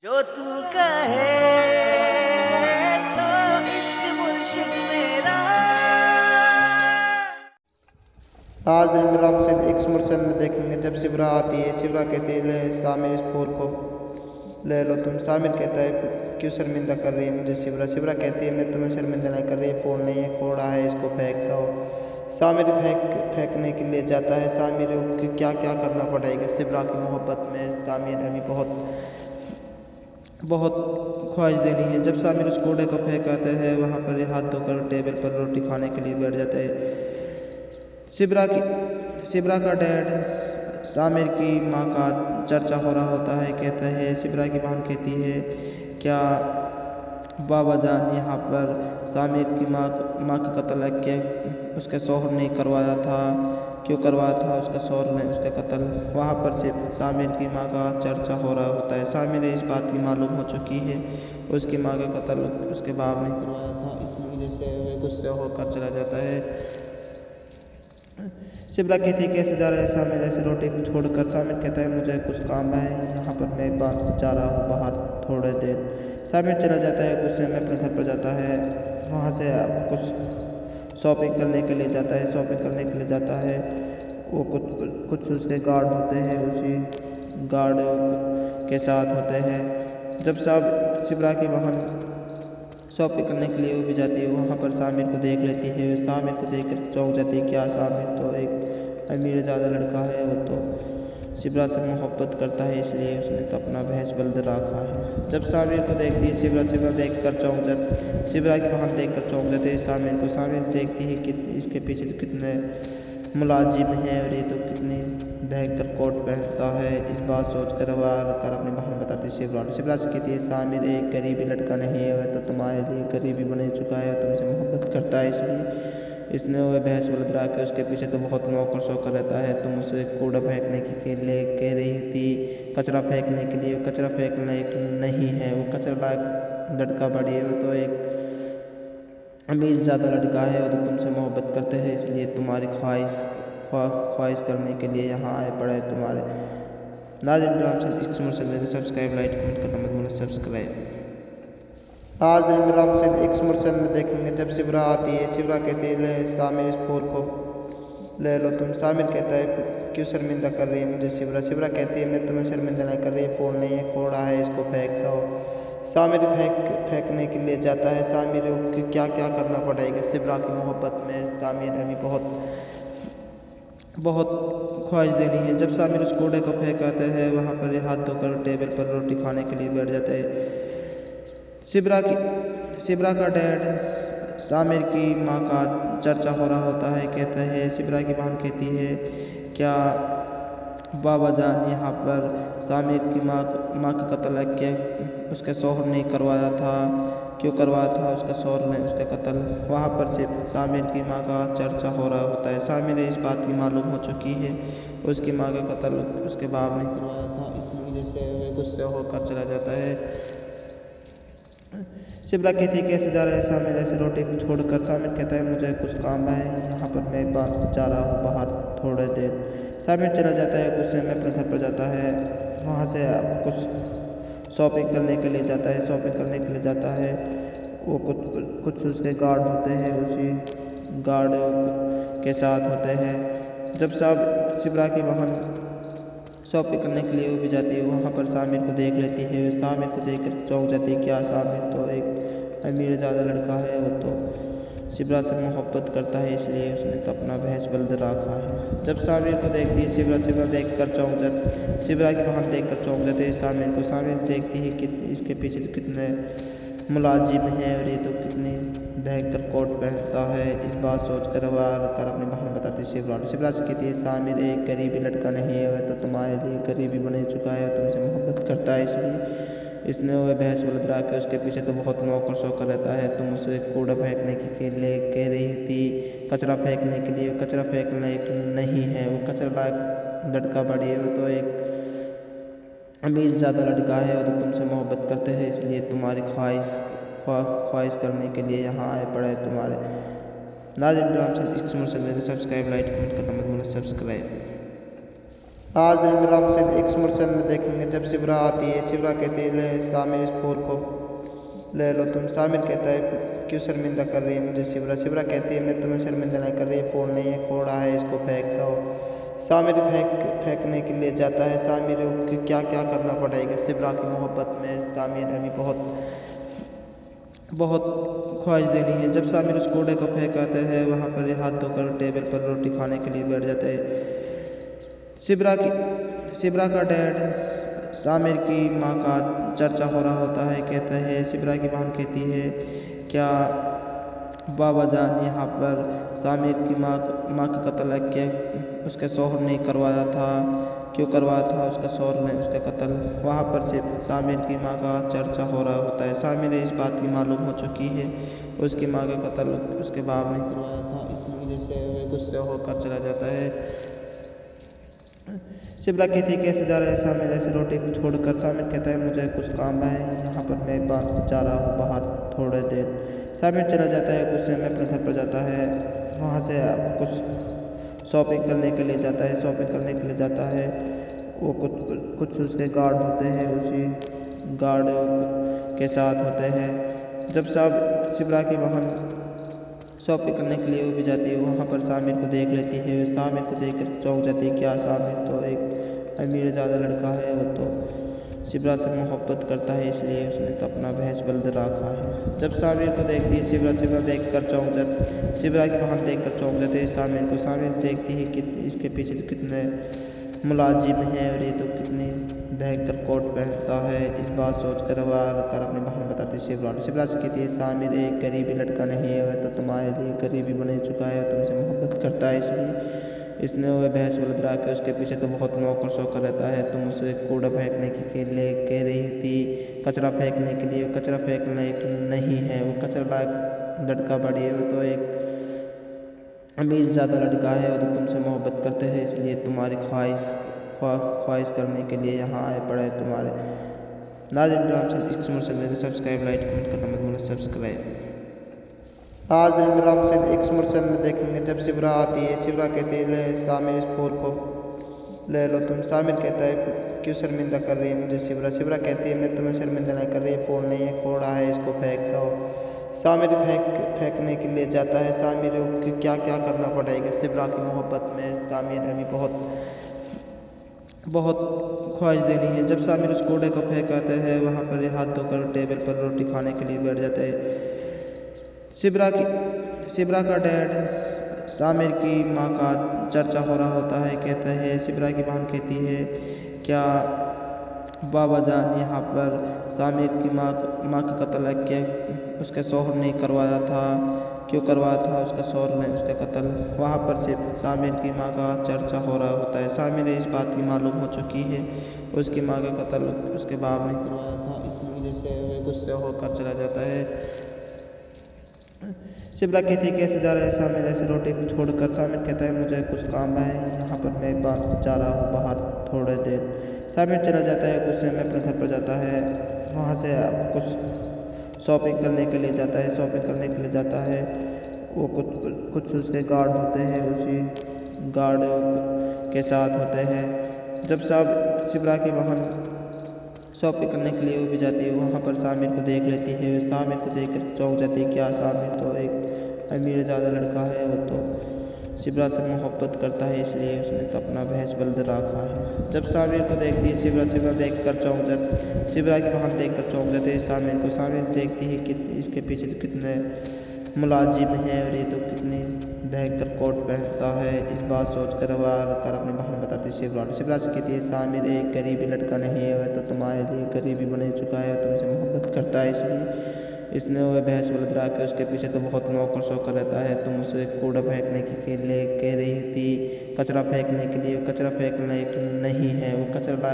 जो तू कहे तो इश्क मुर्शिद मेरा। आज इमरान से एक मुरसल में देखेंगे जब सिबरा आती है। सिबरा कहती है ले सामिर इस फूल को ले लो तुम। सामिर कहता है क्यों शर्मिंदा कर रही है मुझे सिबरा। सिबरा कहती है मैं तुम्हें शर्मिंदा नहीं कर रही, फूल नहीं है कोड़ा है, इसको फेंक दो। सामिर फेंकने के लिए जाता है। सामिर को क्या क्या करना पड़ेगा सिबरा की मोहब्बत में। सामिर अभी बहुत ख्वाहिश देनी है। जब सामिर उस कूड़े को फेंक आते हैं वहाँ पर हाथ धोकर टेबल पर रोटी खाने के लिए बैठ जाते हैं। सिबरा का डैड सामिर की माँ का चर्चा हो रहा होता है। कहते हैं सिबरा की बहन कहती है क्या बाबा जान यहाँ पर सामिर की माँ का कत्ल किया उसके शौहर ने करवाया था, क्यों करवाया था उसका शौहर ने उसका कत्ल। वहाँ पर से सामिर की माँ का चर्चा हो रहा होता है। सामिर इस बात की मालूम हो चुकी है उसकी माँ का कत्ल उसके बाप ने करवाया था, इस वजह से वे गुस्से होकर चला जाता है। सिबरा कहती है कैसे जा रहे हैं सामिर ऐसे रोटी को छोड़कर। सामिर कहता है मुझे कुछ काम है यहाँ पर, मैं जा रहा हूँ बाहर थोड़े देर। सामिर चला जाता है, गुस्से में अपने घर पर जाता है। वहाँ से कुछ शॉपिंग करने के लिए जाता है। शॉपिंग करने के लिए जाता है वो कुछ उसके गार्ड होते हैं, उसी गार्ड के साथ होते हैं। जब सिबरा की बहन शॉपिंग करने के लिए वो भी जाती है, वहाँ पर सामिर को देख लेती है। सामिर को देख कर चौंक जाती है, क्या सामिर तो एक अमीर ज़्यादा लड़का है, वो तो सिबरा से मोहब्बत करता है इसलिए उसने तो अपना भैंस बल्द रखा है। जब सामिर को देखती है सिबरा देख कर चौंक जाती, सिबरा की बहन देख कर चौंक जाती है सामिर को। सामिर देखती है कि इसके पीछे तो कितने मुलाजिम हैं और ये तो कितनी भयंकर कोट पहनता है। इस बात सोच कर अपनी बहन बताती है सिबरा से कहती है सामिर एक गरीबी लड़का नहीं है, वह तो तुम्हारे लिए गरीबी बन चुका है, तुमसे मोहब्बत करता है इसलिए इसने वह भैंस बलद रहा के उसके पीछे तो बहुत नौकर शौकर रहता है। तुम उसे कूड़ा फेंकने के लिए कह रही थी, कचरा फेंकने के लिए। कचरा फेंकना एक नहीं है, वो कचरा लड़का बड़ी है, वो तो एक अमीर ज़्यादा लड़का है और तो तुमसे मोहब्बत करते हैं इसलिए तुम्हारी ख्वाहिश करने के लिए यहाँ आए पड़े तुम्हारे। नाज़रीन ड्राम से इसको सब्सक्राइब लाइक कमेंट करना मत भूलना सब्सक्राइब। आज ड्राम से एक मुरसल में देखेंगे जब सिबरा आती है। सिबरा कहती है ले सामिर इस फूल को ले लो तुम। सामिर कहता है क्यों शर्मिंदा कर रही है मुझे सिबरा। सिबरा कहती है मैं तुम्हें शर्मिंदा नहीं कर रही, फूल नहीं है कोड़ा है, इसको फेंक दो। सामिर फेंकने के लिए जाता है। सामिर को क्या क्या करना पड़ेगा सिबरा की मोहब्बत में। सामिर अभी बहुत ख्वाहिश देनी है। जब सामिर उस कूड़े को फेंक आते हैं वहाँ पर हाथ धोकर टेबल पर रोटी खाने के लिए बैठ जाते हैं। सिबरा का डैड सामिर की माँ का चर्चा हो रहा होता है। कहते हैं सिबरा की बहन कहती है क्या बाबा जान यहाँ पर सामिर की माँ का कत्ल किया उसके शौहर ने करवाया था, क्यों करवाया था उसका शौहर ने उसका कत्ल। वहाँ पर से सामिर की माँ का चर्चा हो रहा होता है। सामिर इस बात की मालूम हो चुकी है उसकी माँ का कत्ल उसके बाप ने करवाया था, इस वजह से वे गुस्से होकर चला जाता है। सिबरा कहती है कैसे जा रहे हैं सामिर ऐसे रोटी को छोड़कर। सामिर कहता है मुझे कुछ काम है यहाँ पर, मैं जा रहा हूँ बाहर थोड़े देर। सामिर चला जाता है, गुस्से में अपने घर पर जाता है। वहाँ से कुछ शॉपिंग करने के लिए जाता है। शॉपिंग करने के लिए जाता है वो कुछ उसके गार्ड होते हैं, उसी गार्ड के साथ होते हैं। जब सिबरा की बहन शॉपिंग करने के लिए वो भी जाती है, वहाँ पर सामिर को देख लेती है। सामिर को देख कर चौंक जाती है, क्या सामिर तो एक अमीर ज़्यादा लड़का है, वो तो सिबरा से मोहब्बत करता है इसलिए उसने तो अपना भैंस बल्द रखा है। जब सामिर को देखती है सिबरा देख कर चौंक जाती, सिबरा की बहन देख कर चौंक जाती है सामिर को। सामिर देखती है कि इसके पीछे तो कितने मुलाजिम हैं और ये तो कितनी भयंकर कोट पहनता है। इस बात सोच कर अपनी बहन बताती है सिबरा से कहती है सामिर एक गरीबी लड़का नहीं है, वह तो तुम्हारे लिए गरीबी बन चुका है, तुमसे मोहब्बत करता है इसलिए इसने वह भैंस बलद रहा के उसके पीछे तो बहुत नौकर शौकर रहता है। तुम उसे कूड़ा फेंकने के लिए कह रही थी, कचरा फेंकने के लिए। कचरा फेंकना एक नहीं है, वो कचरा लड़का बड़ी है, वो तो एक अमीर ज़्यादा लड़का है और तो तुमसे मोहब्बत करते हैं इसलिए तुम्हारी ख्वाहिश करने के लिए यहाँ आए पड़े तुम्हारे। नाज़रीन ड्राम से इसको सब्सक्राइब लाइक कमेंट करना मत भूलना सब्सक्राइब। आज इमरान से एक मुरसल में देखेंगे जब सिबरा आती है। सिबरा कहती है ले सामिर इस फूल को ले लो तुम। सामिर कहता है क्यों शर्मिंदा कर रही है मुझे सिबरा। सिबरा कहती है मैं तुम्हें शर्मिंदा नहीं कर रही, फूल नहीं है कोड़ा है, इसको फेंक दो। सामिर फेंकने के लिए जाता है। सामिर को क्या क्या करना पड़ेगा सिबरा की मोहब्बत में। सामिर अभी बहुत ख्वाहिश देनी है। जब सामिर उस कूड़े को फेंक आते हैं वहाँ पर हाथ धोकर टेबल पर रोटी खाने के लिए बैठ जाते हैं। सिबरा का डैड सामिर की माँ का चर्चा हो रहा होता है। कहता है सिबरा की बहन कहती है क्या बाबा जान यहाँ पर सामिर की माँ का कत्ल किया, उसके शौहर ने करवाया था, क्यों करवाया था उसका शौहर ने उसका कत्ल। वहाँ पर से सामिर की माँ का चर्चा हो रहा होता है। सामिर इस बात की मालूम हो चुकी है उसकी माँ का कत्ल उसके बाप ने करवाया था, इस वजह से वह गुस्से होकर चला जाता है। सिबरा कहती है कैसे जा रहे हैं सामिर ऐसे रोटी को छोड़कर। सामिर कहता है मुझे कुछ काम है, यहाँ पर मैं जा रहा हूँ बाहर थोड़े देर। सामिर चला जाता है, गुस्से में अपने घर पर जाता है। वहाँ से कुछ शॉपिंग करने के लिए जाता है। शॉपिंग करने के लिए जाता है वो कुछ उसके गार्ड होते हैं, उसी गार्ड के साथ होते हैं। जब सिबरा की बहन शॉपिंग करने के लिए वो भी जाती है, वहाँ पर सामिर को देख लेती है। वो सामिर को देख कर चौंक जाती है, क्या सामिर तो एक अमीर ज़्यादा लड़का है, वो तो सिबरा से मोहब्बत करता है इसलिए उसने तो अपना भैंस बल्द रखा है। जब सामिर को देखती है सिबरा देख कर चौंक जाती, सिबरा की बहन देख कर चौंक जाती है सामिर को। सामिर देखती है कि इसके पीछे तो कितने मुलाजिम हैं और ये तो कितनी भयंकर कोट पहनता है। इस बात सोच कर अपनी बहन बताती है सिबरा से कहती है सामिर एक गरीबी लड़का नहीं है, वह तो तुम्हारे लिए गरीबी बन चुका है, तुमसे मोहब्बत करता है इसलिए इसने वह भैंस बलद रहा के उसके पीछे तो बहुत नौकर शौकर रहता है। तुम उसे कूड़ा फेंकने के लिए कह रही थी, कचरा फेंकने के लिए। कचरा फेंकना एक नहीं है, वो कचरा लड़का बड़ी है, वो तो एक अमीर ज़्यादा लड़का है और तो तुमसे मोहब्बत करते हैं इसलिए तुम्हारी ख्वाहिश करने के लिए यहाँ आए पड़े तुम्हारे। नाज़रीन ग्राम से इस मुरसल सब्सक्राइब लाइक कमेंट करना मत भूलना सब्सक्राइब। आज इमरान से एक मुरसल में देखेंगे जब सिबरा आती है। सिबरा कहती है ले सामिर इस फूल को ले लो तुम। सामिर कहता है क्यों शर्मिंदा कर रही है मुझे सिबरा। सिबरा कहती है मैं तुम्हें शर्मिंदा नहीं कर रही, फूल नहीं है कोड़ा है, इसको फेंक दो। सामिर फेंकने के लिए जाता है। सामिर को क्या क्या करना पड़ेगा सिबरा की मोहब्बत में। सामिर अभी बहुत ख्वाहिश देनी है। जब सामिर उस कूड़े को फेंक आते हैं वहाँ पर हाथ धोकर टेबल पर रोटी खाने के लिए बैठ जाते हैं। सिबरा का डैड सामिर की माँ का चर्चा हो रहा होता है। कहता है सिबरा की बहन कहती है क्या बाबा जान यहाँ पर सामिर की माँ का कत्ल किया, उसके शौहर ने करवाया था, क्यों करवाया था उसका शौहर ने उसका कत्ल। वहाँ पर से सामिर की माँ का चर्चा हो रहा होता है। सामिर इस बात की मालूम हो चुकी है उसकी माँ का कत्ल उसके बाप ने करवाया था, इस वजह से वह गुस्से होकर चला जाता है। सिबरा कहती है कैसे जा रहे हैं सामिर ऐसे रोटी को छोड़कर। सामिर कहता है मुझे कुछ काम है, यहाँ पर मैं जा रहा हूँ बाहर थोड़े देर। सामिर चला जाता है, गुस्से में अपने घर पर जाता है। वहाँ से कुछ शॉपिंग करने के लिए जाता है। शॉपिंग करने के लिए जाता है वो कुछ उसके गार्ड होते हैं, उसी गार्ड के साथ होते हैं। जब सिबरा की बहन शॉपिंग करने के लिए वो भी जाती है, वहाँ पर सामिर को देख लेती है। सामिर को देख कर चौंक जाती है, क्या सामिर तो एक अमीर ज़्यादा लड़का है, वो तो सिबरा से मोहब्बत करता है इसलिए उसने तो अपना भैंस बल्द रखा है। जब सामिर को देखती है सिबरा देख कर चौंक जाती, सिबरा की बहन देख कर चौंक जाती है सामिर को। सामिर देखती है कि इसके पीछे तो कितने मुलाजिम हैं और ये तो कितनी भयंकर कोट पहनता है। इस बात सोच कर अपनी बहन बताती है सिबरा से कहती है सामिर एक गरीबी लड़का नहीं है, वह तो तुम्हारे लिए गरीबी बन चुका है, तुमसे मोहब्बत करता है इसलिए इसने वह भैंस बलद रहा के उसके पीछे तो बहुत नौकर शौकर रहता है। तुम उसे कूड़ा फेंकने के लिए कह रही थी, कचरा फेंकने के लिए। कचरा फेंकना एक नहीं है, वो कचरा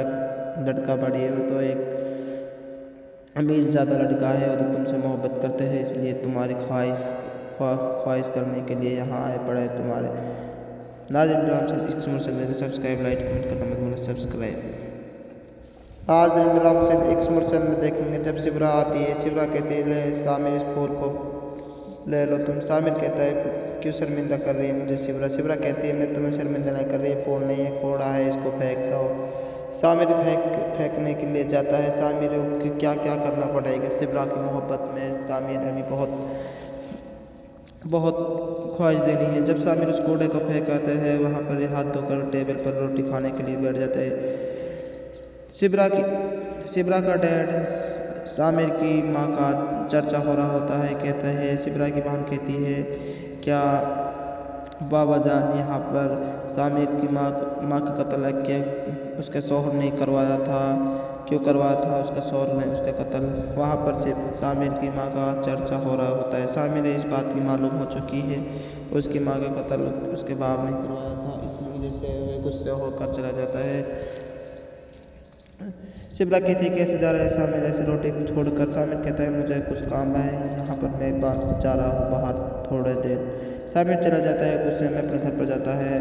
लड़का बड़ी है, वो तो एक अमीर ज़्यादा लड़का है और तो तुमसे मोहब्बत करते हैं इसलिए तुम्हारी ख्वाहिश करने के लिए यहाँ आए पड़े तुम्हारे। नाज़रीन ग्राम से इस मुरसल सब्सक्राइब लाइक कमेंट करना मत भूलना सब्सक्राइब। आज इमरान से एक मुरसल में देखेंगे जब सिबरा आती है। सिबरा कहती है ले सामिर इस फूल को ले लो तुम। सामिर कहता है क्यों शर्मिंदा कर रही है मुझे सिबरा। सिबरा कहती है मैं तुम्हें शर्मिंदा नहीं कर रही, फ़ोन नहीं है, कोड़ा है, इसको फेंक दो। सामिर फेंकने के लिए जाता है। सामिर को क्या क्या करना पड़ेगा सिबरा की मोहब्बत में। सामिर अभी बहुत ख्वाहिश देनी है। जब सामिर उस कूड़े को फेंक आते हैं वहाँ पर हाथ धोकर टेबल पर रोटी खाने के लिए बैठ जाते हैं। सिबरा का डैड सामिर की माँ का चर्चा हो रहा होता है। कहता है सिबरा की बहन कहती है क्या बाबा जान यहाँ पर सामिर की माँ का कत्ल किया उसके शौहर ने करवाया था, क्यों करवाया था उसका शौहर ने उसका कत्ल। वहाँ पर सिर्फ सामिर की माँ का चर्चा हो रहा होता है। सामिर इस बात की मालूम हो चुकी है उसकी माँ का कत्ल उसके बाप ने करवाया था, इस वजह से वह गुस्से होकर चला जाता है। सिबरा कहती है कैसे जा रहा है सामिर ऐसे रोटी को छोड़कर। सामिर कहता है मुझे कुछ काम है, यहाँ पर मैं जा रहा हूँ बाहर थोड़े देर। सामिर चला जाता है, गुस्से में अपने घर पर जाता है।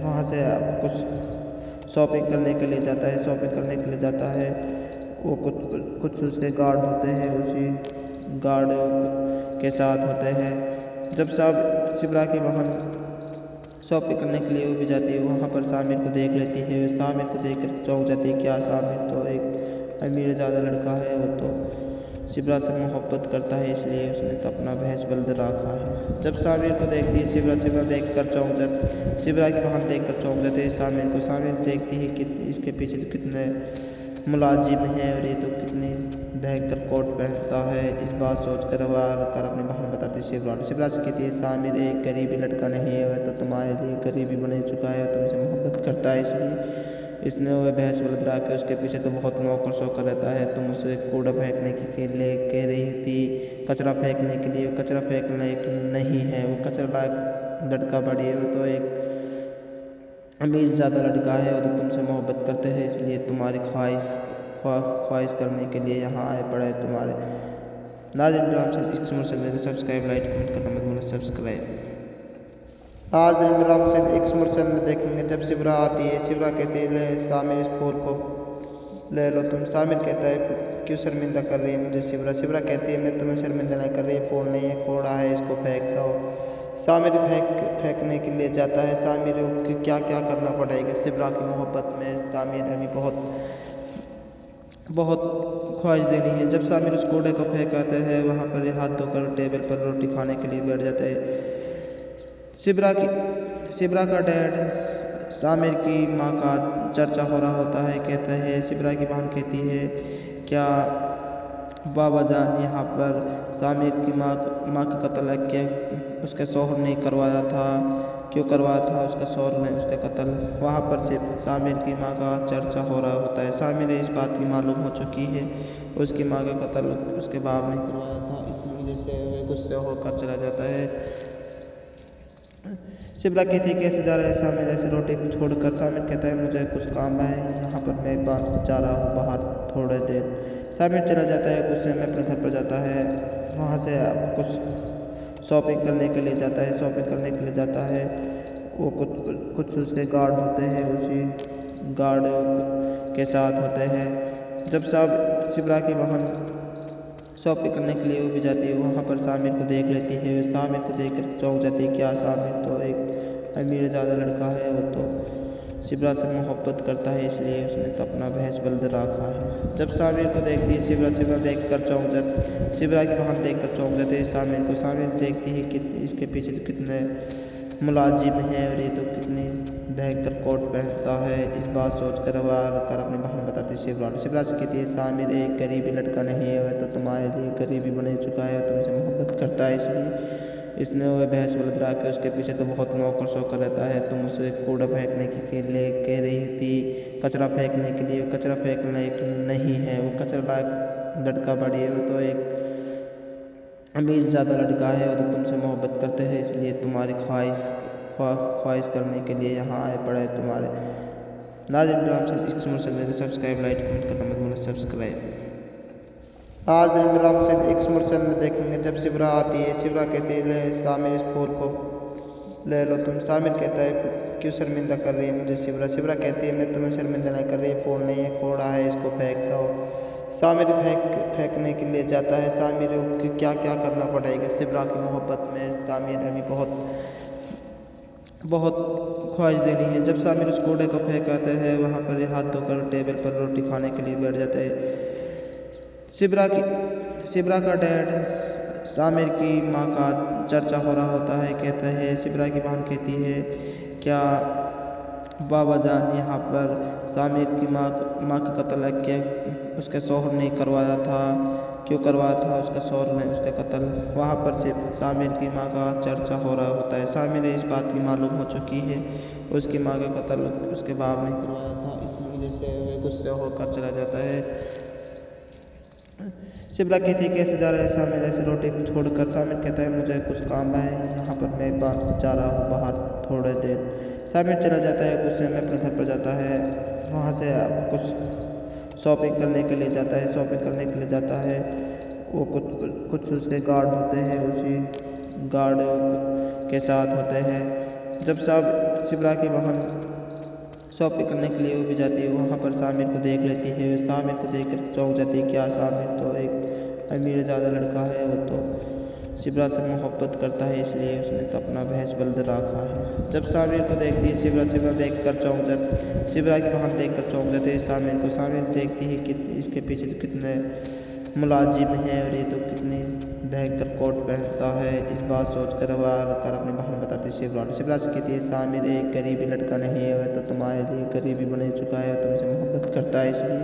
वहाँ से कुछ शॉपिंग करने के लिए जाता है। वो कुछ उसके गार्ड होते हैं, उसी गार्ड के साथ होते हैं। जब सिबरा की बहन शॉपिंग करने के लिए वो भी जाती है, वहाँ पर सामिर को देख लेती है। सामिर को देख कर चौंक जाती है, क्या सामिर तो एक अमीर ज़्यादा लड़का है, वो तो सिबरा से मोहब्बत करता है इसलिए उसने तो अपना भैंस बल्द रखा है। जब सामिर को देखती है सिबरा देख कर चौंक जाती, सिबरा की बहन देख कर चौंक जाती है सामिर को। सामिर देखती है कि इसके पीछे तो कितने मुलाजिम हैं और ये तो कितनी भयंकर कोट पहनता है। इस बात सोचकर कर अपनी बहन बताती है सिबरा से कहती है सामिर एक गरीबी लड़का नहीं है, वह तो तुम्हारे लिए गरीबी बन चुका है, तुमसे मोहब्बत करता है इसलिए इसने वह भैंस बल्द रहा के उसके पीछे तो बहुत नौकर शौकर रहता है। तुम उसे कूड़ा फेंकने के लिए कह रही थी, कचरा फेंकने के लिए। कचरा फेंकना एक नहीं है, वो कचरा लड़का बड़ी है, वो तो एक अमीर ज़्यादा लड़का है, वो तो तुमसे मोहब्बत करते हैं इसलिए तुम्हारी ख्वाहिश करने के लिए यहाँ आए पड़े तुम्हारे। नाज़रीन राम से इश्क मुरसल सब्सक्राइब लाइक कमेंट करना मत भूलना सब्सक्राइब। आज राम से इश्क मुरसल में देखेंगे जब सिबरा आती है। सिबरा कहती है ले सामिर इस फूल को ले लो तुम। सामिर कहता है क्यों शर्मिंदा कर रही है मुझे सिबरा। सिबरा कहती है मैं तुम्हें शर्मिंदा नहीं कर रही, फ़ोन नहीं है, कोड़ा है, इसको फेंक दो। सामिर फेंकने के लिए जाता है। सामिर को क्या क्या करना पड़ेगा सिबरा की मोहब्बत में। सामिर अभी बहुत ख्वाहिश देनी है। जब सामिर उस कूड़े को फेंक आते हैं वहाँ पर हाथ धोकर टेबल पर रोटी खाने के लिए बैठ जाते हैं। सिबरा का डैड सामिर की माँ का चर्चा हो रहा होता है। कहता है सिबरा की बहन कहती है क्या बाबा जान यहाँ पर सामिर की माँ का कत्ल किया उसके शौहर ने करवाया था, क्यों करवाया था उसका शौहर ने उसका कत्ल। वहाँ पर सिर्फ सामिर की माँ का चर्चा हो रहा होता है। सामिर इस बात की मालूम हो चुकी है उसकी माँ का कत्ल उसके बाप ने करवाया था, इस वजह से वह गुस्से होकर चला जाता है। सिबरा कहती है कैसे जा रहा है सामिर ऐसे रोटी को छोड़कर। सामिर कहता है मुझे कुछ काम है, यहाँ पर मैं जा रहा हूँ बाहर थोड़े देर। सामिर चला जाता है, गुस्से में अपने घर पर जाता है। वहाँ से कुछ शॉपिंग करने के लिए जाता है। वो कुछ उसके गार्ड होते हैं, उसी गार्ड के साथ होते हैं। जब सिबरा की बहन शॉपिंग करने के लिए वो भी जाती है, वहाँ पर सामिर को देख लेती है। सामिर को देख कर चौंक जाती है, क्या सामिर तो एक अमीर ज़्यादा लड़का है, वो तो सिबरा से मोहब्बत करता है इसलिए उसने तो अपना भैंस बल्द रखा है। जब सामिर को देखती है सिबरा देख कर चौंक जाती, सिबरा की बहन देख कर चौंक जाती है सामिर को। सामिर देखती है कि इसके पीछे तो कितने मुलाजिम हैं और ये तो कितनी भयंकर कोट पहनता है। इस बात सोचकर अपनी बहन बताती है सिबरा से कहती है सामिर एक गरीबी लड़का नहीं है, वह तो तुम्हारे लिए गरीबी बन चुका है, तुमसे मोहब्बत करता है इसलिए इसने वह भैंस बल्द रहा के उसके पीछे तो बहुत नौकर शौकर रहता है। तुम उसे कूड़ा फेंकने के लिए कह रही थी, कचरा फेंकने के लिए। कचरा फेंकना एक नहीं है, वो कचरा लड़का बड़ी है, वो तो एक अमीर ज़्यादा लड़का है, वो तो तुमसे मोहब्बत करते हैं इसलिए तुम्हारी ख्वाहिश करने के लिए यहाँ आए पड़े तुम्हारे। नाज़रीन राम से इश्क मुरसल सब्सक्राइब लाइक कमेंट करना मत भूलना सब्सक्राइब। आज राम से इश्क मुरसल में देखेंगे जब सिबरा आती है। सिबरा कहती है ले सामिर इस फूल को ले लो तुम। सामिर कहता है क्यों शर्मिंदा कर रही है मुझे सिबरा। सिबरा कहती है मैं तुम्हें शर्मिंदा नहीं कर रही, फ़ोन नहीं है, कोड़ा है, इसको फेंक दो। सामिर फेंकने के लिए जाता है। सामिर को क्या क्या करना पड़ेगा सिबरा की मोहब्बत में। सामिर अभी बहुत ख्वाहिश देनी है। जब सामिर उस कूड़े को फेंक आते हैं वहाँ पर हाथ धोकर टेबल पर रोटी खाने के लिए बैठ जाते हैं। सिबरा का डैड सामिर की माँ का चर्चा हो रहा होता है। कहते हैं सिबरा की बहन कहती है क्या बाबा जान यहाँ पर सामिर की माँ का कत्ल किया उसके शौहर ने करवाया था, क्यों करवाया था उसका शौहर ने उसका कत्ल। वहाँ पर सिर्फ सामिर की माँ का चर्चा हो रहा होता है। सामिर इस बात की मालूम हो चुकी है उसकी माँ का कत्ल उसके बाप ने करवाया था, इस वजह से वह गुस्से होकर चला जाता है। सिबरा कहती है कैसे जा रहे हैं सामिर ऐसे रोटी छोड़कर। सामिर कहता है मुझे कुछ काम है, यहाँ पर मैं जा रहा हूँ बाहर थोड़े देर। सामिर चला जाता है, गुस्से में अपने घर पर जाता है। वहाँ से कुछ शॉपिंग करने के लिए जाता है। वो कुछ उसके गार्ड होते हैं, उसी गार्ड के साथ होते हैं। जब सिबरा की बहन शॉपिंग करने के लिए वो भी जाती है, वहाँ पर सामिर को देख लेती है। सामिर को देख कर चौंक जाती है, क्या सामिर तो एक अमीर ज़्यादा लड़का है, वो तो सिबरा से मोहब्बत करता है इसलिए उसने तो अपना भैंस बल्द रखा है। जब सामिर को देखती है सिबरा की बहन देख कर चौंक जाती है सामिर को। सामिर देखती है कि इसके पीछे तो कितने मुलाजिम हैं और ये तो कितनी भयंकर कोट पहनता है। इस बात सोच कर अपनी बहन बताती है सिबरा से कहती है सामिर एक गरीबी लड़का नहीं है, वह तो तुम्हारे लिए गरीबी बन चुका है, तुमसे मोहब्बत करता है इसलिए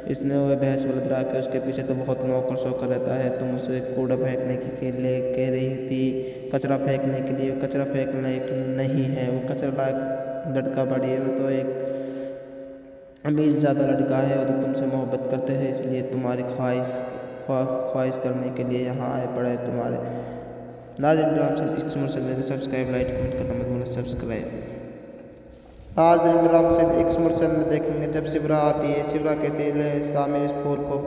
इसने वह भैंस बल्द रहा के उसके पीछे तो बहुत नौकर शौकर रहता है। तुम उसे कूड़ा फेंकने के लिए कह रही थी, कचरा फेंकने के लिए। कचरा फेंकना एक नहीं है, वो कचरा लड़का बड़ी है, वो तो एक अमीर ज़्यादा लड़का है, वो तो तुमसे मोहब्बत करते हैं इसलिए तुम्हारी ख्वाहिश करने के लिए यहाँ आए पड़े तुम्हारे। नाज़रीन ड्राम से इश्क मुरसल सब्सक्राइब लाइक कमेंट करना मत भूलना सब्सक्राइब। आज ड्राम से इश्क मुरसल में देखेंगे जब सिबरा आती है। सिबरा कहती है ले सामिर इस फूल को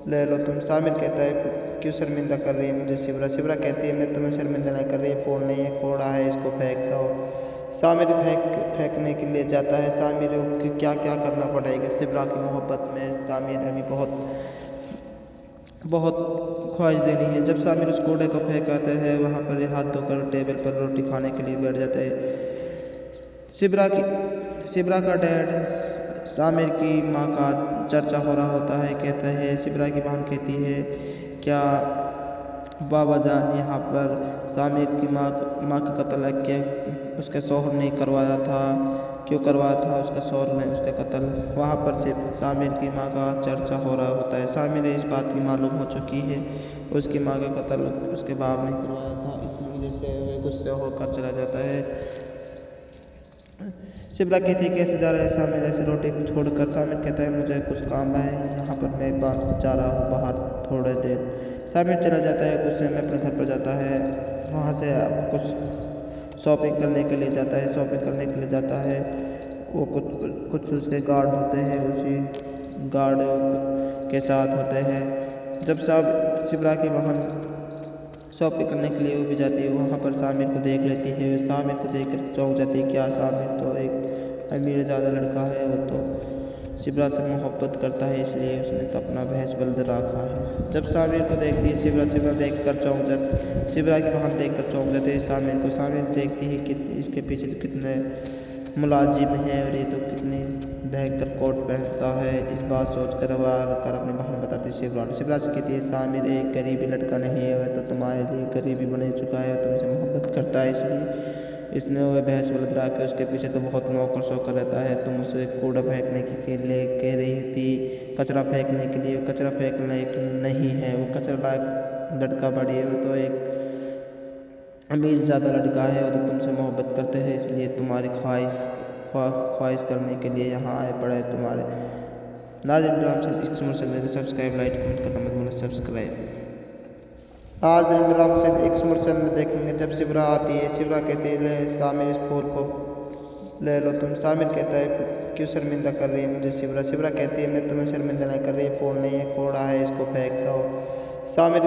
ले लो तुम। सामिर कहता है क्यों शर्मिंदा कर रही है मुझे सिबरा कहती है मैं तुम्हें शर्मिंदा नहीं कर रही, फूल नहीं है कोड़ा है, इसको फेंक दो। सामिर फेंकने के लिए जाता है। सामिर को क्या क्या करना पड़ेगा सिबरा की मोहब्बत में। सामिर अभी बहुत ख्वाहिश देनी है। जब सामिर उस कूड़े को फेंक आते हैं वहाँ पर हाथ धोकर टेबल पर रोटी खाने के लिए बैठ जाते हैं। सिबरा का डैड सामिर की माँ का चर्चा हो रहा होता है। कहते हैं सिबरा की बहन कहती है क्या बाबा जान यहाँ पर सामिर की माँ का कत्ल किया उसके शौहर ने करवाया था, क्यों करवाया था उसका शौहर ने उसका कत्ल। वहाँ पर सिर्फ सामिर की माँ का चर्चा हो रहा होता है। सामिर इस बात की मालूम हो चुकी है उसकी माँ का कत्ल उसके बाप ने करवाया था, इस वजह से वह गुस्से होकर चला जाता है। सिबरा कहती है कैसे जा रहे हैं सामिर ऐसे रोटी छोड़कर। सामिर कहता है मुझे कुछ काम है, यहाँ पर मैं जा रहा हूँ बाहर थोड़े देर। सामिर चला जाता है, गुस्से में अपने घर पर जाता है। वहाँ से कुछ शॉपिंग करने के लिए जाता है। वो कुछ उसके गार्ड होते हैं, उसी गार्ड के साथ होते हैं। जब सिबरा की बहन शॉपिंग करने के लिए वो भी जाती है, वहाँ पर सामिर को देख लेती है। सामिर को देख कर चौंक जाती है, क्या सामिर तो एक अमीर ज़्यादा लड़का है, वो तो सिबरा से मोहब्बत करता है इसलिए उसने तो अपना भैंस बल्द रखा है। जब सामिर को देखती है सिबरा सिबरा सिबरा की बहन देख कर चौंक जाती है सामिर को। सामिर देखती है कि इसके पीछे तो कितने मुलाजिम हैं और ये तो कितनी भयंकर कोट पहनता है। इस बात सोच कर अपनी बहन बताती है सिबरा से कहती है सामिर एक गरीबी लड़का नहीं है, वह तो तुम्हारे लिए गरीबी बन चुका है, तुमसे मोहब्बत करता है इसलिए इसने वह भैंस बल्द रहा के उसके पीछे तो बहुत नौकर शौकर रहता है। तुम उसे कूड़ा फेंकने के लिए कह रही थी, कचरा फेंकने के लिए। कचरा फेंकना एक नहीं है, वो कचरा लड़का बड़ी है, वो तो एक अमीर ज़्यादा लड़का है, वो तो तुमसे मोहब्बत करते हैं इसलिए तुम्हारी ख्वाहिश करने के लिए यहाँ आए पड़े तुम्हारे। नाज़रीन ड्राम से इश्क मुरसल सब्सक्राइब लाइक कमेंट करना मत भूलना सब्सक्राइब। आज ड्राम से इश्क मुरसल में देखेंगे जब सिबरा आती है। सिबरा कहती है ले सामिर इस फूल को ले लो तुम। सामिर कहता है क्यों शर्मिंदा कर रही है मुझे सिबरा कहती है मैं तुम्हें शर्मिंदा नहीं कर रही, फूल नहीं है कोड़ा है, इसको फेंक दो। सामिर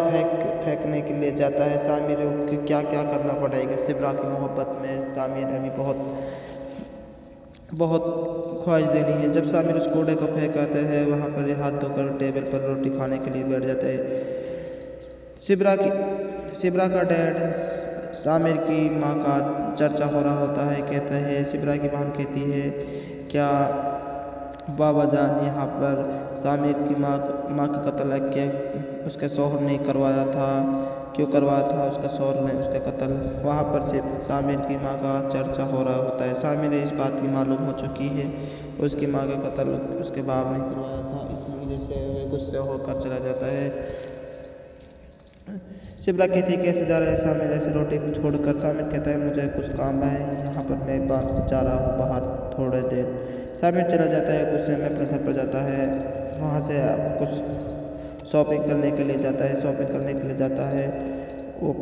फेंकने के लिए जाता है। सामिर को क्या क्या करना पड़ेगा सिबरा की मोहब्बत में। सामिर अभी बहुत ख्वाहिश देनी है। जब सामिर उस कूड़े को फेंक आते हैं वहाँ पर ये हाथ धोकर टेबल पर रोटी खाने के लिए बैठ जाते हैं। सिब्रा का डैड सामिर की माँ का चर्चा हो रहा होता है। कहते हैं, सिब्रा की बहन कहती है, क्या बाबा जान यहाँ पर सामिर की माँ का कत्ल है क्या उसके शौहर ने करवाया था? क्यों करवाया था उसका शौहर ने उसका कत्ल? वहाँ पर से सामिर की माँ का चर्चा हो रहा होता है। सामिर इस बात की मालूम हो चुकी है उसकी माँ का कत्ल उसके बाप ने करवाया था। इस वजह से वह गुस्से होकर चला जाता है। सिब्रा कहती है, कैसे जा रहे हैं सामिर ऐसे रोटी को छोड़कर? सामिर कहता है, मुझे कुछ काम है यहाँ पर, मैं जा रहा हूँ बाहर थोड़े देर। सामिर चला जाता है, गुस्से में अपने घर पर जाता है। वहाँ से कुछ शॉपिंग करने के लिए जाता है। वो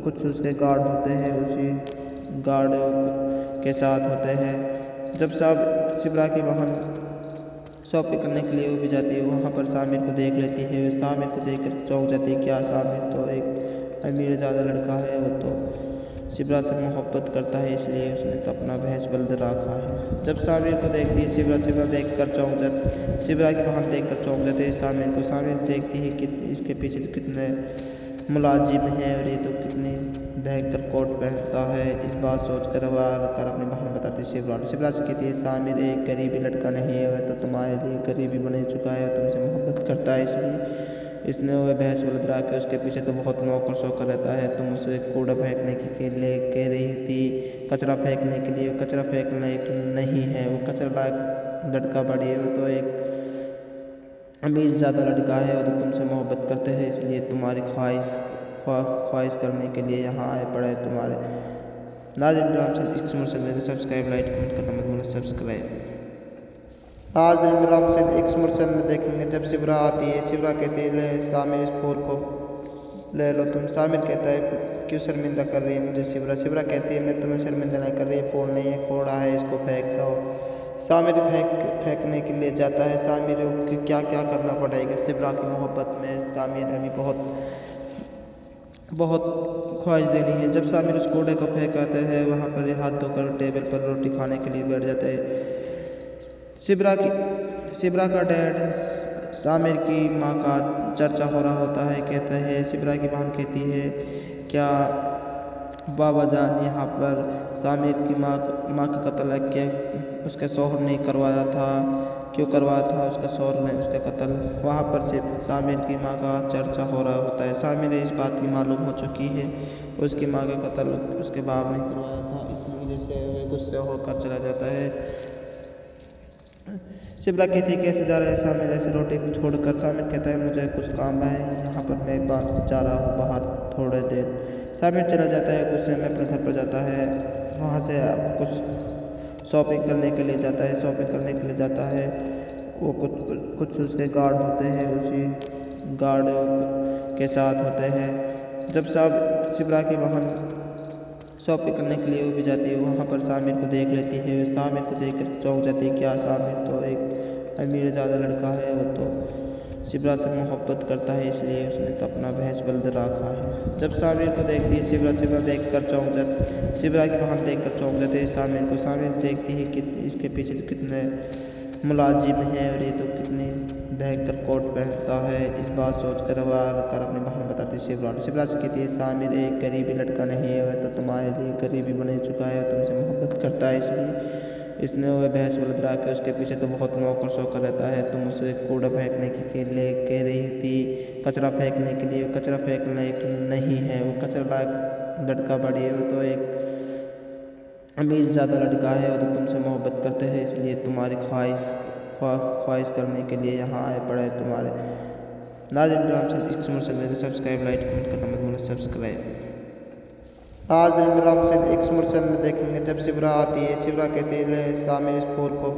कुछ उसके गार्ड होते हैं, उसी गार्ड के साथ होते हैं। जब सिब्रा की बहन शॉपिंग करने के लिए वो भी जाती है, वहाँ पर सामिर को देख लेती है। सामिर को देख कर चौंक जाती है, क्या सामिर तो एक अमीर ज़्यादा लड़का है, वो तो सिब्रा से मोहब्बत करता है, इसलिए उसने तो अपना भैंस बल्द रखा है। जब सामिर को देखती है सिब्रा की बहन देख कर चौंक जाती है सामिर को। सामिर देखती है कि इसके पीछे तो कितने मुलाजिम हैं और ये तो कितने भयंकर कोट पहनता है। इस बात सोचकर वह अपनी बहन बताती है सिब्रा से कहती है, सामिर एक गरीबी लड़का नहीं है, वह तो तुम्हारे लिए गरीबी बन चुका है, तुमसे मोहब्बत करता है, इसलिए इसने वह भैंस बल्द रहा के उसके पीछे तो बहुत नौकर सोकर रहता है। तुम उसे कूड़ा फेंकने के लिए कह रही थी, कचरा फेंकने के लिए। कचरा फेंकना नहीं है, वो कचरा लड़का बड़ी है, वो तो एक अमीर ज़्यादा लड़का है और तो तुमसे मोहब्बत करते हैं, इसलिए तुम्हारी ख्वाहिश करने के लिए यहाँ आए पड़े तुम्हारे। नाज़रीन ड्रामा चैनल इश्क मुरसल सब्सक्राइब, लाइक, कमेंट करना मत भूलना, सब्सक्राइब। नाज़रीन ड्रामा चैनल इश्क मुरसल में देखेंगे, जब सिब्रा आती है, सिब्रा कहती है, ले सामिर इस फूल को ले लो तुम। सामिर कहता है, क्यों शर्मिंदा कर रही है मुझे सिब्रा कहती है, मैं तुम्हें शर्मिंदा नहीं कर रही, फूल नहीं है, कोड़ा है, इसको फेंक दो। सामिर फेंकने के लिए जाता है। सामिर को क्या क्या करना पड़ेगा सिब्रा की मोहब्बत में, सामिर अभी बहुत ख्वाहिश देनी है। जब सामिर उस कूड़े को फेंक आते हैं वहाँ पर ये हाथ धोकर टेबल पर रोटी खाने के लिए बैठ जाते हैं। सिब्रा का डैड सामिर की माँ का चर्चा हो रहा होता है। कहते हैं, सिब्रा की बहन कहती है, क्या बाबा जान यहाँ पर सामिर की माँ का कत्ल है क्या उसके शौहर ने करवाया था? क्यों करवाया था उसका शौहर ने उसका कत्ल? वहाँ पर से सामिर की माँ का चर्चा हो रहा होता है। सामिर इस बात की मालूम हो चुकी है उसकी माँ का कत्ल उसके बाप ने करवाया था। इस वजह से वह गुस्से होकर चला जाता है। सिब्रा कहती है, कैसे जा रहे हैं सामिर ऐसे रोटी को छोड़कर? सामिर कहता है, मुझे कुछ काम है यहाँ पर, मैं जा रहा हूँ बाहर थोड़े देर। सामिर चला जाता है, गुस्से में अपने घर पर जाता है। वहाँ से कुछ शॉपिंग करने के लिए जाता है। वो कुछ उसके गार्ड होते हैं, उसी गार्ड के साथ होते हैं। जब सिब्रा की बहन शॉपिंग करने के लिए वो भी जाती है, वहाँ पर सामिर को देख लेती है। सामिर को देख कर चौंक जाती है, क्या सामिर तो एक अमीर ज़्यादा लड़का है, वो तो सिब्रा से मोहब्बत करता है, इसलिए उसने तो अपना भैंस बल्द रखा है। जब सामिर को देखती है सिब्रा की बहन देख कर चौंक जाती है सामिर को। सामिर देखती है कि इसके पीछे तो कितने मुलाजिम हैं और ये तो कितने भयंकर कोट पहनता है। इस बात सोचकर वह अपनी बहन बताती है सिब्रा से कहती है, सामिर एक गरीबी लड़का नहीं है, वह तो तुम्हारे लिए गरीबी बन चुका है, तुमसे मोहब्बत करता है, इसलिए इसने वह भैंस बल्द रहा के उसके पीछे तो बहुत नौकर सोकर रहता है। तुम उसे कूड़ा फेंकने के लिए कह रही थी, कचरा फेंकने के लिए। कचरा फेंकना नहीं है, वो कचरा लड़का बड़ी है, वो तो एक अमीर ज़्यादा लड़का है और तो तुमसे मोहब्बत करते हैं, इसलिए तुम्हारी ख्वाहिश करने के लिए यहाँ आए पड़े तुम्हारे। नाज़रीन ड्रामा चैनल इश्क मुरसल सब्सक्राइब, लाइक, कमेंट करना मत भूलना, सब्सक्राइब। नाज़रीन ड्रामा चैनल इश्क मुरसल में देखेंगे, जब सिब्रा आती है, सिब्रा कहती है, ले सामिर इस फूल को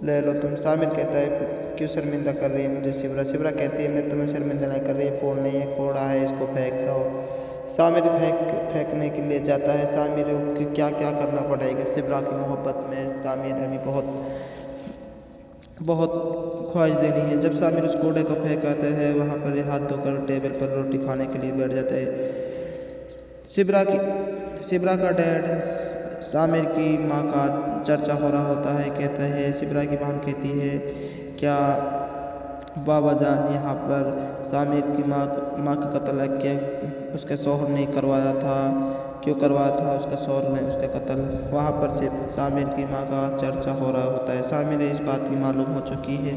ले लो तुम। सामिर कहता है, क्यों शर्मिंदा कर रही है मुझे सिब्रा कहती है, मैं तुम्हें शर्मिंदा नहीं कर रही, फूल नहीं है, कोड़ा है, इसको फेंक दो। सामिर फेंकने के लिए जाता है। सामिर को क्या क्या करना पड़ेगा सिब्रा की मोहब्बत में, सामिर अभी बहुत ख्वाहिश देनी है। जब सामिर उस कूड़े को फेंक आते हैं वहाँ पर ये हाथ धोकर टेबल पर रोटी खाने के लिए बैठ जाते हैं। सिब्रा का डैड सामिर की माँ का चर्चा हो रहा होता है। कहते हैं सिबरा की बहन कहती है, क्या बाबा जान यहाँ पर सामिर की माँ का कत्ल क्या उसके शौहर ने करवाया था? क्यों करवाया था उसका शौहर ने उसका कत्ल? वहाँ पर से सामिर की माँ का चर्चा हो रहा होता है। सामिर इस बात की मालूम हो चुकी है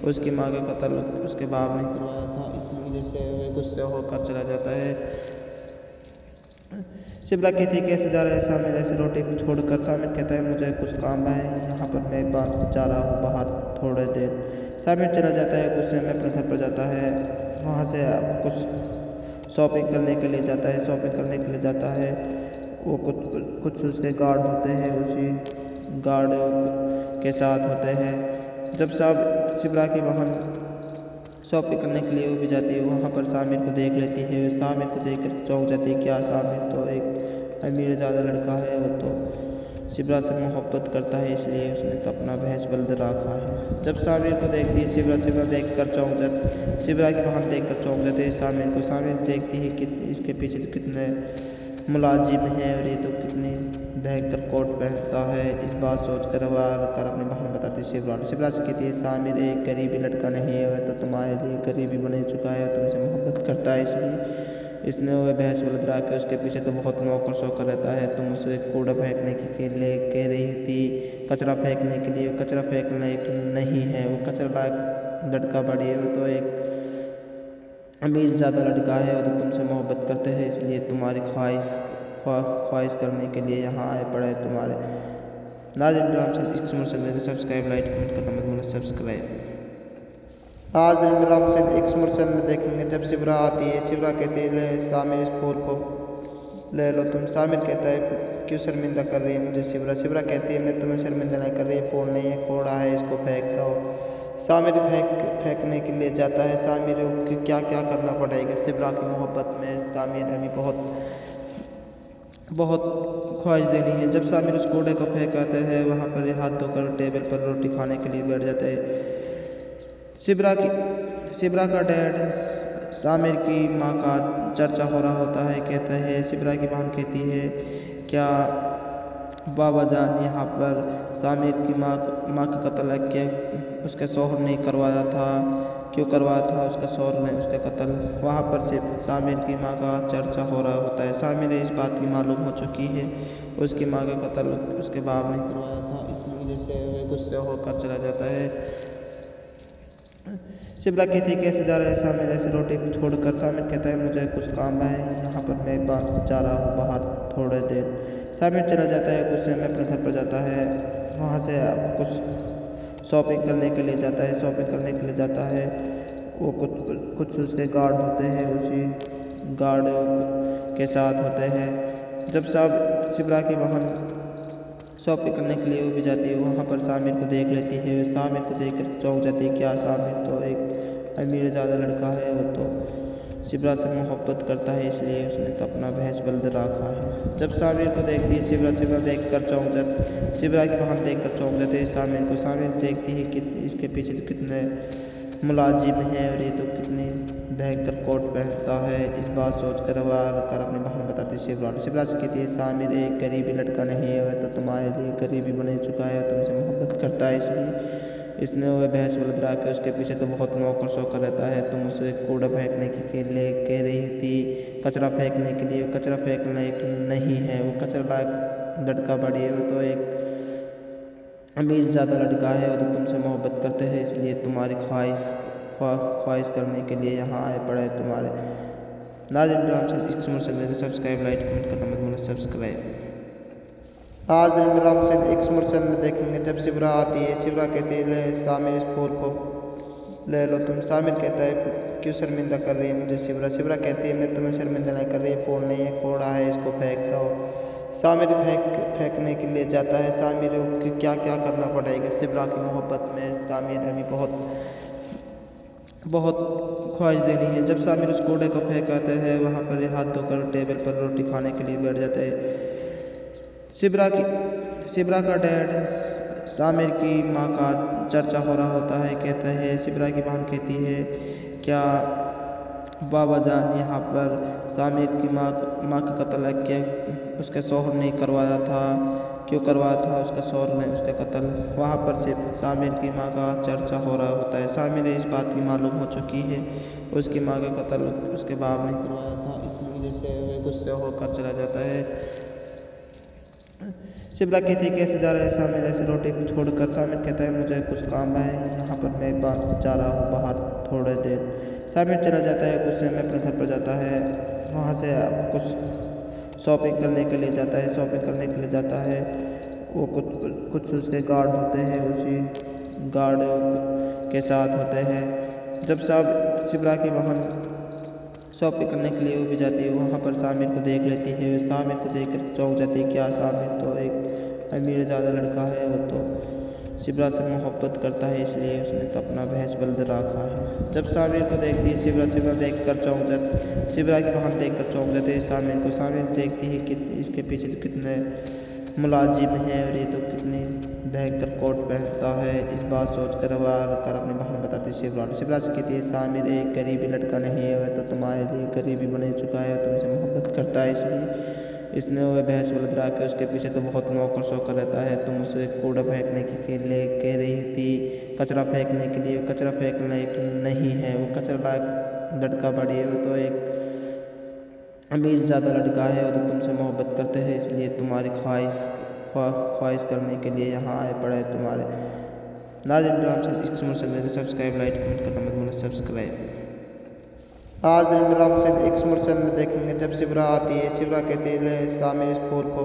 उसकी माँ का कत्ल उसके बाप ने करवाया था, इस वजह से वह गुस्से होकर चला जाता है। सिबरा कहती है, कैसे जा रहे हैं सामिर ऐसे रोटी को छोड़कर? सामिर कहता है, मुझे कुछ काम है, यहाँ पर मैं जा रहा हूँ बाहर थोड़े देर। सामिर चला जाता है, गुस्से में अपने घर पर जाता है। वहाँ से कुछ शॉपिंग करने के लिए जाता है। शॉपिंग करने के लिए जाता है, वो कुछ उसके गार्ड होते हैं, उसी गार्ड के साथ होते हैं। जब सिबरा की बहन शॉपिंग करने के लिए वो भी जाती है, वहाँ पर सामिर को देख लेती है। सामिर को देख कर चौंक जाती है, क्या सामिर तो एक अमीर ज़्यादा लड़का है, वो तो सिबरा से मोहब्बत करता है, इसलिए उसने तो अपना भैंस बल्द रखा है। जब सामिर को देखती है सिबरा देख कर चौंक जाती, सिबरा की बहन देख कर चौंक जाती है सामिर को। सामिर देखती है कि इसके पीछे तो कितने मुलाजिम हैं और ये तो कितनी भयंकर कोट पहनता है। इस बात सोच कर अपनी बहन बताती है सिबरा से कहती है, सामिर एक गरीबी लड़का नहीं है, वह तो तुम्हारे लिए गरीबी बन चुका है और तुमसे मोहब्बत करता है, इसलिए इसने वह भैंस बलद रहा के उसके पीछे तो बहुत नौकर शौकर रहता है। तुम उसे कूड़ा फेंकने के लिए कह रही थी, कचरा फेंकने के लिए। कचरा फेंकना एक नहीं है, वो कचरा लड़का बड़ी है, वो तो एक अमीर ज़्यादा लड़का है और तो तुमसे मोहब्बत करते हैं, इसलिए तुम्हारी ख्वाहिश करने के लिए यहाँ आए पड़े तुम्हारे। नाज़रीन ड्रामा चैनल इश्क मुरसल सब्सक्राइब लाइक कमेंट करना मत भूलना सब्सक्राइब। आज ड्रामा चैनल इश्क मुरसल में देखेंगे जब सिबरा आती है। सिबरा कहती है, ले सामिर इस फूल को ले लो तुम। सामिर कहता है, क्यों शर्मिंदा कर रही है मुझे सिबरा कहती है, मैं तुम्हें शर्मिंदा नहीं कर रही, फूल नहीं है, कोड़ा है, इसको फेंक दो। सामिर फेंकने के लिए जाता है। सामिर को क्या क्या करना पड़ेगा सिबरा की मोहब्बत में। सामिर अभी बहुत ख्वाहिश देनी है। जब सामिर उस कूड़े को फेंकाते हैं, वहाँ पर हाथ धोकर टेबल पर रोटी खाने के लिए बैठ जाते हैं। सिबरा का डैड सामिर की माँ का चर्चा हो रहा होता है। कहते हैं सिबरा की बहन कहती है, क्या बाबा जान यहाँ पर सामिर की माँ का कत्ल क्या उसके शौहर ने करवाया था? क्यों करवाया था उसका शौहर ने उसका कत्ल? वहाँ पर से सामिर की माँ का चर्चा हो रहा होता है। सामिर इस बात की मालूम हो चुकी है उसकी माँ का कत्ल उसके बाप ने करवाया था, इस वजह से वह गुस्से होकर चला जाता है। सिबरा कहती है, कैसे जा रहे हैं सामिर ऐसे रोटी को छोड़कर? सामिर कहता है, मुझे कुछ काम है, यहाँ पर मैं जा रहा हूँ बाहर थोड़े देर। सामिर चला जाता है, गुस्से में अपने घर पर जाता है। वहाँ से कुछ शॉपिंग करने के लिए जाता है। शॉपिंग करने के लिए जाता है, वो कुछ उसके गार्ड होते हैं, उसी गार्ड के साथ होते हैं। जब सिबरा की बहन शॉपिंग करने के लिए वो भी जाती है, वहाँ पर सामिर को देख लेती है। सामिर को देख कर चौंक जाती है, क्या सामिर तो एक अमीर ज़्यादा लड़का है, वो तो सिबरा से मोहब्बत करता है, इसलिए उसने तो अपना भैंस बल्द रखा है। जब सामिर को देखती है सिबरा देख कर चौंक जाती, सिबरा की बहन देख कर चौंक जाती है सामिर को। सामिर देखती है कि इसके पीछे तो कितने मुलाजिम हैं और ये तो कितनी भयंकर कोट पहनता है। इस बात सोच कर अपनी बहन बताती है सिबरा से कहती है, सामिर एक गरीबी लड़का नहीं है, वह तो तुम्हारे लिए गरीबी बन चुका है और तुमसे मोहब्बत करता है, इसलिए इसने वह भैंस बलद रहा के उसके पीछे तो बहुत नौकर शौकर रहता है। तुम उसे कूड़ा फेंकने के लिए कह रही थी, कचरा फेंकने के लिए। कचरा फेंकना एक नहीं है, वो कचरा लड़का बड़ी है, वो तो एक अमीर ज़्यादा लड़का है और तो तुमसे मोहब्बत करते हैं, इसलिए तुम्हारी ख्वाहिश करने के लिए यहाँ आए पड़े तुम्हारे। नाज़रीन ड्रामा चैनल इश्क मुरसल सब्सक्राइब लाइक कमेंट करना मत भूलना सब्सक्राइब। आज ड्रामा चैनल इश्क मुरसल में देखेंगे जब सिबरा आती है। सिबरा कहती है, ले सामिर इस फूल को ले लो तुम। सामिर कहता है, क्यों शर्मिंदा कर रही है मुझे सिबरा कहती है, मैं तुम्हें शर्मिंदा नहीं कर रही, फूल नहीं है, कोड़ा है, इसको फेंक दो। सामिर फेंकने के लिए जाता है। सामिर को क्या क्या करना पड़ेगा सिबरा की मोहब्बत में। सामिर अभी बहुत ख्वाहिश देनी है। जब सामिर उस कूड़े को फेंकाते हैं, वहाँ पर हाथ धोकर टेबल पर रोटी खाने के लिए बैठ जाते हैं। सिबरा का डैड सामिर की माँ का चर्चा हो रहा होता है। कहते हैं सिबरा की बहन कहती है, क्या बाबा जान यहाँ पर सामिर की माँ का कत्ल क्या उसके शौहर ने करवाया था? क्यों करवाया था उसका शौहर ने उसका कत्ल। वहाँ पर सिर्फ सामिर की माँ का चर्चा हो रहा होता है। सामिर इस बात की मालूम हो चुकी है उसकी माँ का कत्ल उसके बाप ने करवाया था, इस वजह से वह गुस्से होकर चला जाता है। शिप्रा कहती है कैसे जा रहे हैं सामिर ऐसे रोटी छोड़कर। सामिर कहता है मुझे कुछ काम है, यहाँ पर मैं जा रहा हूँ बाहर थोड़े देर। सामिर चला जाता है, गुस्से में अपने घर पर जाता है। वहाँ से कुछ शॉपिंग करने के लिए जाता है। शॉपिंग करने के लिए जाता है वो कुछ उसके गार्ड होते हैं, उसी गार्ड के साथ होते हैं। जब शिप्रा की बहन शॉपिंग करने के लिए वो भी जाती है, वहाँ पर सामिर को देख लेती है। सामिर को देख कर चौंक जाती है, क्या सामिर तो एक अमीर ज़्यादा लड़का है, वो तो शिप्रा से मोहब्बत करता है, इसलिए उसने तो अपना भैंस बल्द रखा है। जब सामिर को देखती है शिप्रा देख कर चौंक जाती, शिप्रा की बहन देख कर चौंक जाती है सामिर को। सामिर देखती है कि इसके पीछे तो कितने मुलाजिम हैं और ये तो कितनी भयंकर कोट पहनता है। इस बात सोचकर वह अपनी बहन बताती है शिप्रा से कहती है सामिर एक गरीबी लड़का नहीं है, वह तो तुम्हारे लिए गरीबी बन चुका है और तुमसे मोहब्बत करता है, इसलिए इसने वह भैंस बलद रहा के उसके पीछे तो बहुत नौकर शौकर रहता है। तुम उसे कूड़ा फेंकने के लिए कह रही थी, कचरा फेंकने के लिए। कचरा फेंकना एक नहीं है, वो कचरा लड़का बड़ी है, वो तो एक अमीर ज़्यादा लड़का है और तो तुमसे मोहब्बत करते हैं, इसलिए तुम्हारी ख्वाहिश करने के लिए यहाँ आए पड़े तुम्हारे। नाज़रीन ड्रामा चैनल इश्क से मुर्सद सब्सक्राइब लाइक कमेंट करना मत भूलना सब्सक्राइब। आज ड्रामा चैनल इश्क मुर्सद में देखेंगे जब शिप्रा आती है। शिप्रा कहती है ले सामिर इस फूल को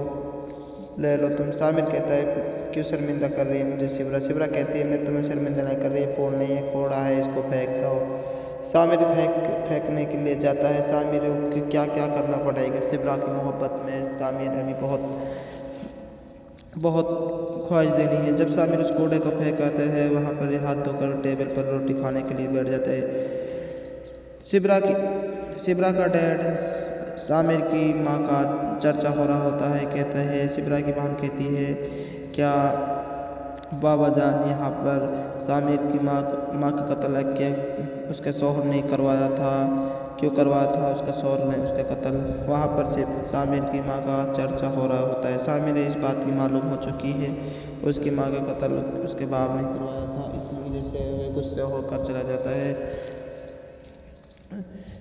ले लो तुम। सामिर कहता है क्यों शर्मिंदा कर रही है मुझे शिप्रा कहती है मैं तुम्हें शर्मिंदा नहीं कर रही, फूल नहीं है कोड़ा है, इसको फेंक दो। सामिर फेंकने के लिए जाता है। सामिर को क्या क्या करना पड़ेगा शिप्रा की मोहब्बत में, सामिर अभी बहुत ख्वाहिश देनी है। जब सामिर उस कूड़े को फेंकाते हैं, वहाँ पर हाथ धोकर टेबल पर रोटी खाने के लिए बैठ जाते हैं। शिप्रा का डैड सामिर की माँ का चर्चा हो रहा होता है। कहते हैं शिप्रा की बहन कहती है क्या बाबा जान यहाँ पर सामिर की माँ का कत्ल किया उसके शौहर ने करवाया था, क्यों करवाया था उसका शौहर ने उसका कत्ल। वहाँ पर सिर्फ सामिर की माँ का चर्चा हो रहा होता है। सामिर इस बात की मालूम हो चुकी है उसकी माँ का कत्ल उसके बाप ने करवाया था, इस वजह से वह गुस्से होकर चला जाता है।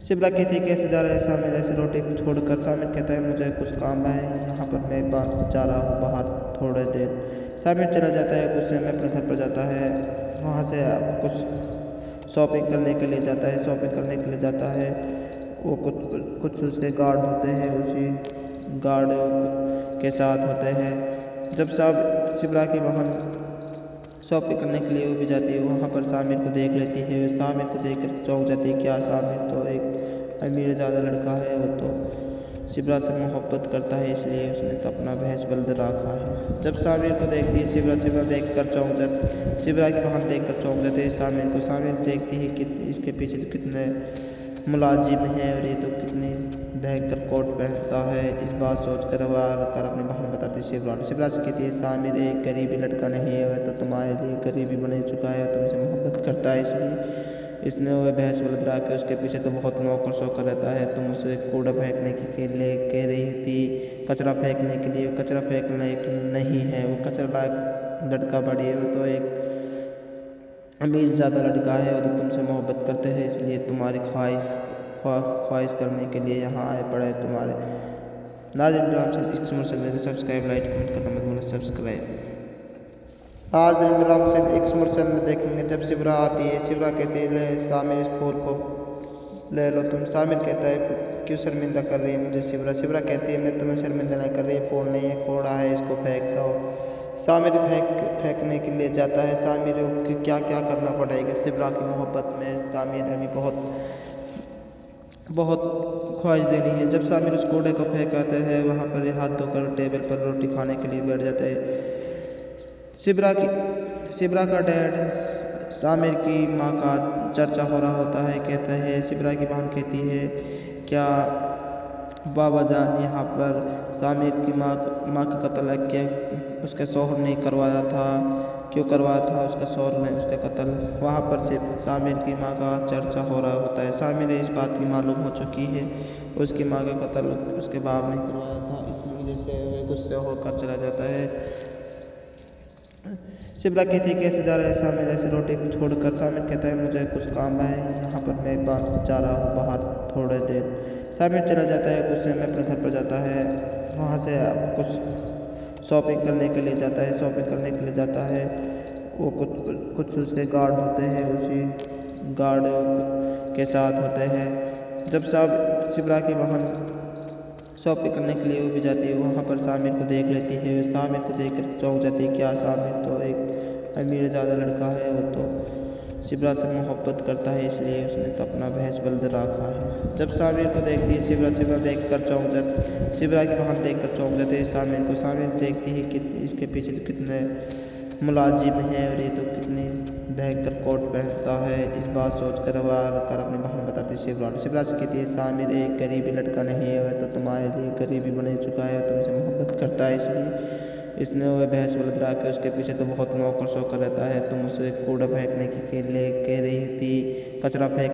शिप्रा कहती है कैसे जा रहे हैं सामिर ऐसे रोटी छोड़कर। सामिर कहता है मुझे कुछ काम है, यहाँ पर मैं जा रहा हूँ बाहर थोड़े देर। सामिर चला जाता है, गुस्से में अपने घर पर जाता है। वहाँ से कुछ शॉपिंग करने के लिए जाता है। शॉपिंग करने के लिए जाता है वो कुछ उसके गार्ड होते हैं, उसी गार्ड के साथ होते हैं। जब शिप्रा की बहन शॉपिंग करने के लिए वो भी जाती है, वहाँ पर सामिर को देख लेती है। सामिर को देख कर चौंक जाती है, क्या सामिर तो एक अमीर ज़्यादा लड़का है, वो तो शिप्रा से मोहब्बत करता है, इसलिए उसने तो अपना भैंस बल्द रखा है। जब सामिर को देखती है शिप्रा देख कर चौंक जाती, शिप्रा की बहन देख कर चौंक जाती है सामिर को। सामिर देखती है कि इसके पीछे तो कितने मुलाजिम हैं और ये तो कितनी भयंकर कोट पहनता है। इस बात सोचकर वह अपनी बहन बताती है शिप्रा से कहती है सामिर एक गरीबी लड़का नहीं है, वह तो तुम्हारे लिए गरीबी बन चुका है और तुमसे मोहब्बत करता है, इसलिए इसने वह भैंस बलद रहा के उसके पीछे तो बहुत नौकर शौकर रहता है। तुम उसे कूड़ा फेंकने के लिए कह रही थी, कचरा फेंकने के लिए। कचरा फेंकना एक नहीं है, वो कचरा लड़का बड़ी है, वो तो एक अमीर ज़्यादा लड़का है और तो तुमसे मोहब्बत करते हैं, इसलिए तुम्हारी ख्वाहिश करने के लिए यहाँ आए पड़े तुम्हारे। नाज़रीन ड्रामा चैनल इश्क से मुर्सद सब्सक्राइब लाइक कमेंट करना मत भूलना सब्सक्राइब। आज ड्रामा चैनल इश्क से मुर्सद में देखेंगे जब शिप्रा आती है। शिप्रा कहती है ले सामिर इस फूल को ले लो तुम। सामिर कहता है क्यों शर्मिंदा कर रही है मुझे शिप्रा कहती है मैं तुम्हें शर्मिंदा नहीं कर रही, फूल नहीं है कोड़ा है, इसको फेंक दो। सामिर फेंकने के लिए जाता है। सामिर को क्या क्या करना पड़ेगा शिप्रा की मोहब्बत में, सामिर अभी बहुत ख्वाहिश देनी है। जब सामिर उस कूड़े को फेंकाते हैं, वहाँ पर हाथ धोकर टेबल पर रोटी खाने के लिए बैठ जाते हैं। शिप्रा का डैड सामिर की माँ का चर्चा हो रहा होता है। कहते हैं शिप्रा की बहन कहती है क्या बाबा जान यहाँ पर सामिर की माँ का कत्ल किया उसके शौहर ने करवाया था, क्यों करवाया था उसका शौहर ने उसका कत्ल। वहाँ पर सिर्फ सामिर की माँ का चर्चा हो रहा होता है। सामिर इस बात की मालूम हो चुकी है उसकी माँ का कत्ल उसके बाप ने करवाया था, इस जिससे वह गुस्से होकर चला जाता है। शिप्रा कहती है कैसे जा रहे हैं सामिर ऐसे रोटी छोड़कर। सामिर कहता है मुझे कुछ काम है, यहाँ पर मैं जा रहा हूँ बाहर थोड़े देर। सामिर चला जाता है, गुस्से में अपने घर पर जाता है। वहाँ से कुछ शॉपिंग करने के लिए जाता है। शॉपिंग करने के लिए जाता है, वो कुछ उसके गार्ड होते हैं, उसी गार्ड के साथ होते हैं। जब शिप्रा की बहन शॉपिंग करने के लिए वो भी जाती है, वहाँ पर सामिर को देख लेती है। सामिर को देख कर चौंक जाती है, क्या सामिर तो एक अमीर ज़्यादा लड़का है, वो तो शिप्रा से मोहब्बत करता है, इसलिए उसने तो अपना भैंस बल्द रखा है। जब सामिर को देखती है शिप्रा देख कर चौंक जाती, शिप्रा की बहन देख कर चौंक जाती है सामिर को। सामिर देखती है कि इसके पीछे तो कितने मुलाजिम है और ये तो कितनी भयंकर कोट पहनता है। इस बात सोचकर वह आकर अपनी बहन बताती है शिप्रा से कहती है सामिर एक गरीबी लड़का नहीं है, वह तो तुम्हारे लिए गरीबी बन चुका है, तुमसे मोहब्बत करता है, इसलिए इसने वह भैंस बलद रहा के उसके पीछे तो बहुत नौकर शौकर रहता है। तुम उसे कूड़ा फेंकने के लिए कह रही थी, कचरा फेंक